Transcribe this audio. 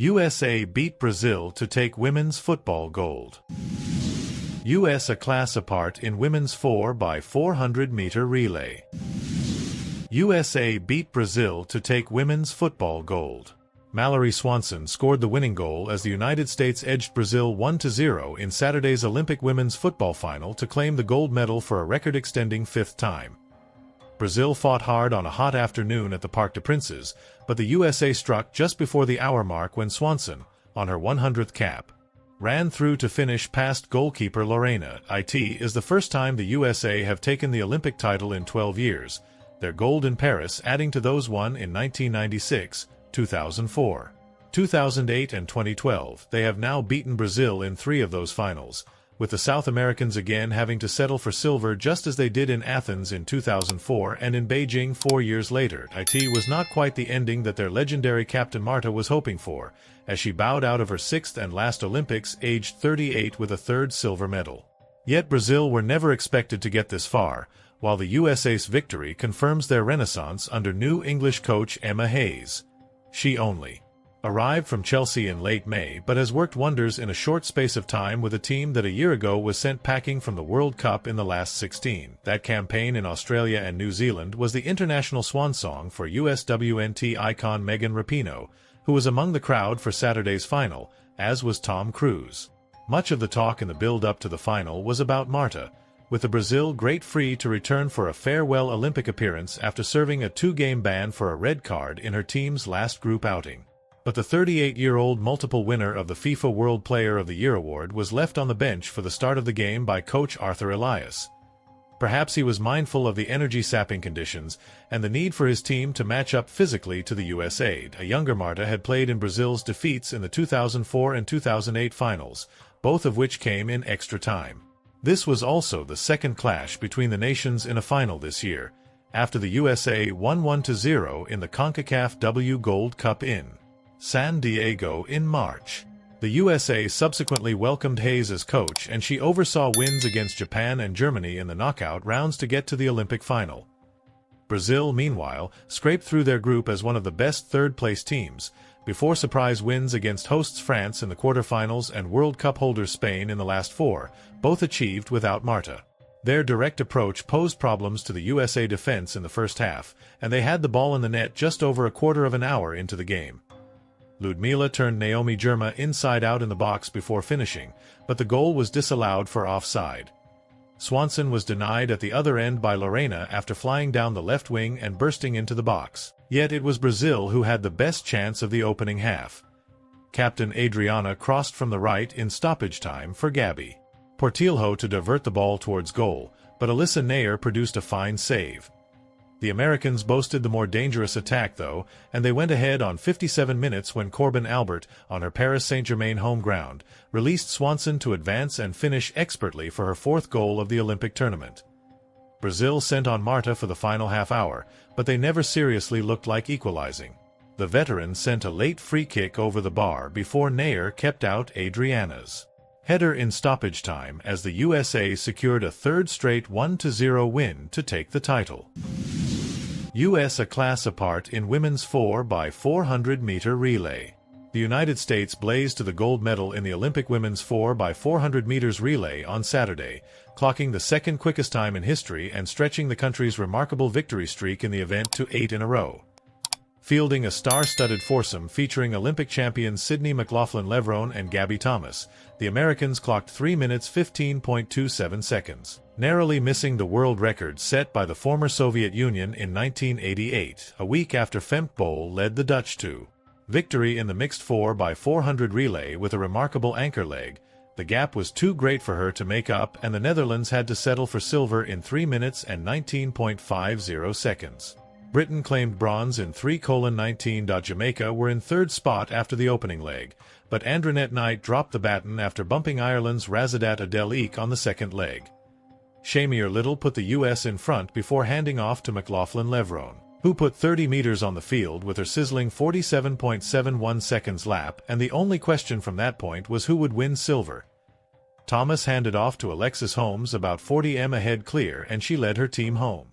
USA beat Brazil to take women's football gold. US a class apart in women's 4x400-meter relay. USA beat Brazil to take women's football gold. Mallory Swanson scored the winning goal as the United States edged Brazil 1-0 in Saturday's Olympic women's football final to claim the gold medal for a record-extending fifth time. Brazil fought hard on a hot afternoon at the Parc des Princes, but the USA struck just before the hour mark when Swanson, on her 100th cap, ran through to finish past goalkeeper Lorena. It is the first time the USA have taken the Olympic title in 12 years, their gold in Paris adding to those won in 1996, 2004, 2008 and 2012. They have now beaten Brazil in 3 of those finals, with the South Americans again having to settle for silver just as they did in Athens in 2004 and in Beijing 4 years later. It was not quite the ending that their legendary captain Marta was hoping for, as she bowed out of her 6th and last Olympics aged 38 with a 3rd silver medal. Yet Brazil were never expected to get this far, while the USA's victory confirms their renaissance under new English coach Emma Hayes. She only arrived from Chelsea in late May but has worked wonders in a short space of time with a team that a year ago was sent packing from the World Cup in the last 16. That campaign in Australia and New Zealand was the international swan song for USWNT icon Megan Rapinoe, who was among the crowd for Saturday's final, as was Tom Cruise. Much of the talk in the build-up to the final was about Marta, with the Brazil great free to return for a farewell Olympic appearance after serving a 2-game ban for a red card in her team's last group outing. But the 38-year-old multiple winner of the FIFA World Player of the Year award was left on the bench for the start of the game by coach Arthur Elias. Perhaps he was mindful of the energy-sapping conditions and the need for his team to match up physically to the USA. A younger Marta had played in Brazil's defeats in the 2004 and 2008 finals, both of which came in extra time. This was also the second clash between the nations in a final this year, after the USA won 1-0 in the CONCACAF W Gold Cup in San Diego in March. The USA subsequently welcomed Hayes as coach, and she oversaw wins against Japan and Germany in the knockout rounds to get to the Olympic final. Brazil, meanwhile, scraped through their group as one of the best third-place teams, before surprise wins against hosts France in the quarterfinals and World Cup holders Spain in the last 4, both achieved without Marta. Their direct approach posed problems to the USA defense in the first half, and they had the ball in the net just over a quarter of an hour into the game. Ludmila turned Naomi Germa inside out in the box before finishing, but the goal was disallowed for offside. Swanson was denied at the other end by Lorena after flying down the left wing and bursting into the box. Yet it was Brazil who had the best chance of the opening half. Captain Adriana crossed from the right in stoppage time for Gabby Portillo to divert the ball towards goal, but Alyssa Nair produced a fine save. The Americans boasted the more dangerous attack, though, and they went ahead on 57 minutes when Corbin Albert, on her Paris Saint-Germain home ground, released Swanson to advance and finish expertly for her 4th goal of the Olympic tournament. Brazil sent on Marta for the final half hour, but they never seriously looked like equalizing. The veteran sent a late free kick over the bar before Nair kept out Adriana's header in stoppage time as the USA secured a 3rd straight 1-0 win to take the title. US a class apart in women's 4x400-meter relay. The United States blazed to the gold medal in the Olympic women's 4x400 meters relay on Saturday, clocking the 2nd quickest time in history and stretching the country's remarkable victory streak in the event to 8 in a row. Fielding a star-studded foursome featuring Olympic champions Sydney McLaughlin-Levrone and Gabby Thomas, the Americans clocked 3 minutes 15.27 seconds, narrowly missing the world record set by the former Soviet Union in 1988, a week after Femke Bol led the Dutch to victory in the mixed 4x400 relay with a remarkable anchor leg. The gap was too great for her to make up, and the Netherlands had to settle for silver in 3 minutes and 19.50 seconds. Britain claimed bronze in 3:19. Jamaica were in 3rd spot after the opening leg, but Andronette Knight dropped the baton after bumping Ireland's Razidat Adel-Eek on the 2nd leg. Shamir Little put the U.S. in front before handing off to McLaughlin-Levrone, who put 30 meters on the field with her sizzling 47.71 seconds lap, and the only question from that point was who would win silver. Thomas handed off to Alexis Holmes about 40 m ahead clear, and she led her team home.